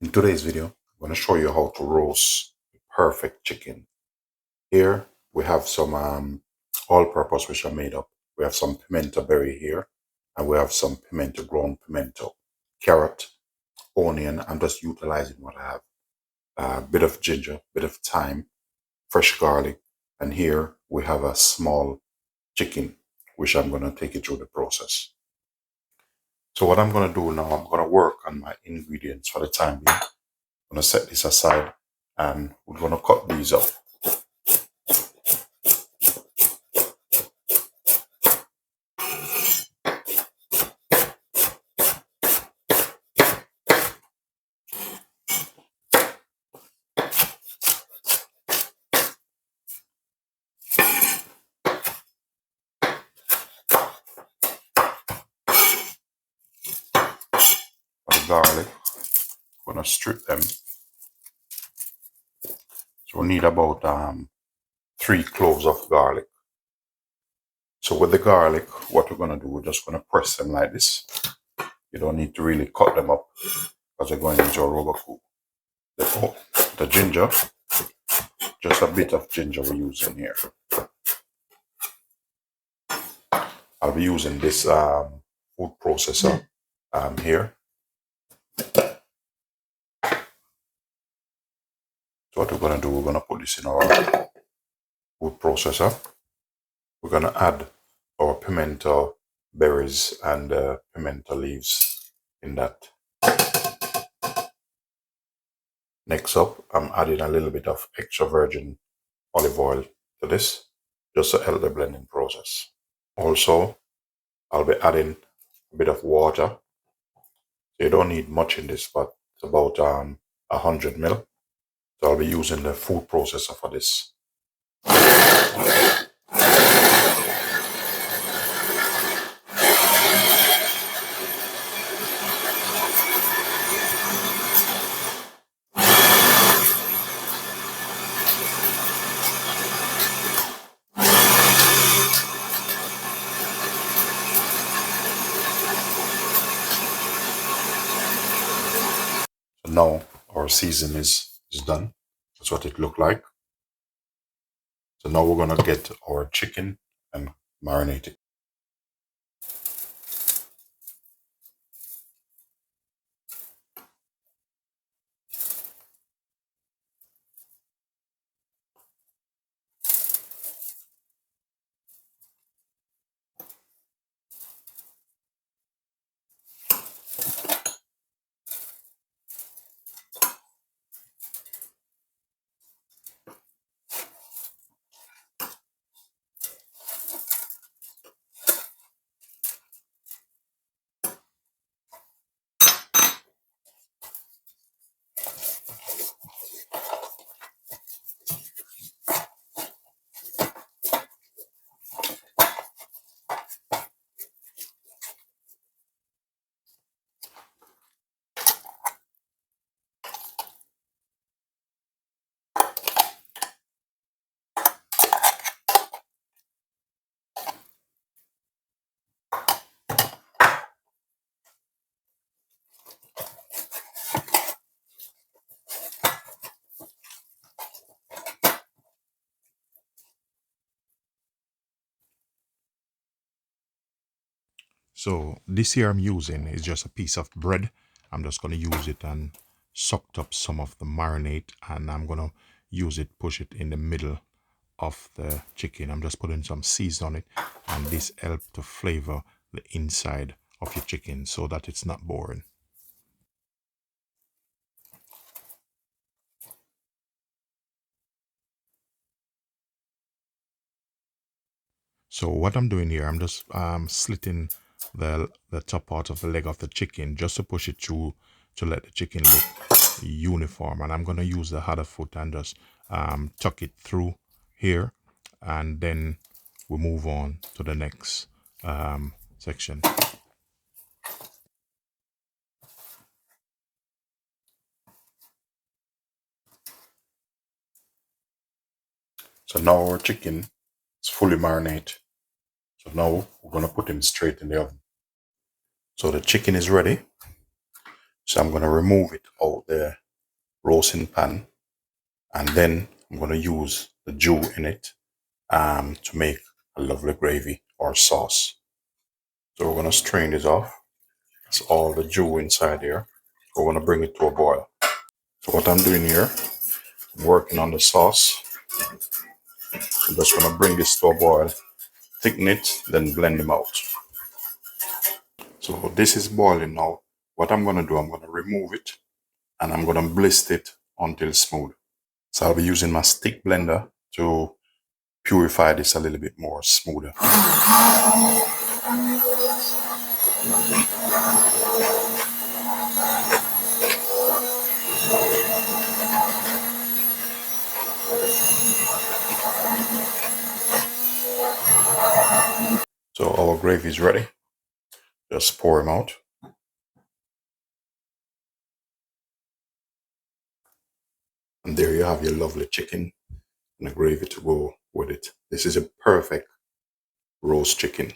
In today's video, I'm going to show you how to roast perfect chicken. Here we have some all-purpose which are made up. We have some pimento berry here, and we have some pimento, ground pimento, carrot, onion. I'm just utilizing what I have. A bit of ginger, bit of thyme, fresh garlic, and here we have a small chicken, which I'm going to take you through the process. So what I'm going to do now, I'm going to work on my ingredients for the time being. I'm going to set this aside and we're going to cut these up. The garlic, I'm going to strip them. So we need about 3 cloves of garlic. So with the garlic, what we're going to do, we're just going to press them like this. You don't need to really cut them up because they're going into a rubber coop. The ginger, just a bit of ginger we're using here. I'll be using this food processor here. So what we're going to do, we're going to put this in our food processor. We're going to add our pimento berries and pimento leaves in that. Next up, I'm adding a little bit of extra virgin olive oil to this, just to help the blending process. Also, I'll be adding a bit of water. You don't need much in this, but it's about 100 ml. So I'll be using the food processor for this. So now our season is done. That's what it looked like. So now we're going to get our chicken and marinate it. So this here I'm using is just a piece of bread. I'm just going to use it and sucked up some of the marinade, and I'm going to use it, push it in the middle of the chicken. I'm just putting some season on it, and this helps to flavor the inside of your chicken so that it's not boring. So what I'm doing here, I'm just slitting the top part of the leg of the chicken just to push it through to let the chicken look uniform. And I'm going to use the other foot and just tuck it through here, and then we move on to the next section. So now our chicken is fully marinated. So now we're going to put him straight in the oven. So the chicken is ready. So I'm going to remove it out the roasting pan, and then I'm going to use the jus in it to make a lovely gravy or sauce. So we're going to strain this off. It's all the jus inside here. We're going to bring it to a boil. So what I'm doing here, I'm working on the sauce. I'm just going to bring this to a boil, thicken it, then blend them out. So this is boiling now. What I'm going to do, I'm going to remove it and I'm going to blist it until smooth. So I'll be using my stick blender to purify this a little bit more smoother. So our gravy is ready. Just pour them out. And there you have your lovely chicken and the gravy to go with it. This is a perfect roast chicken.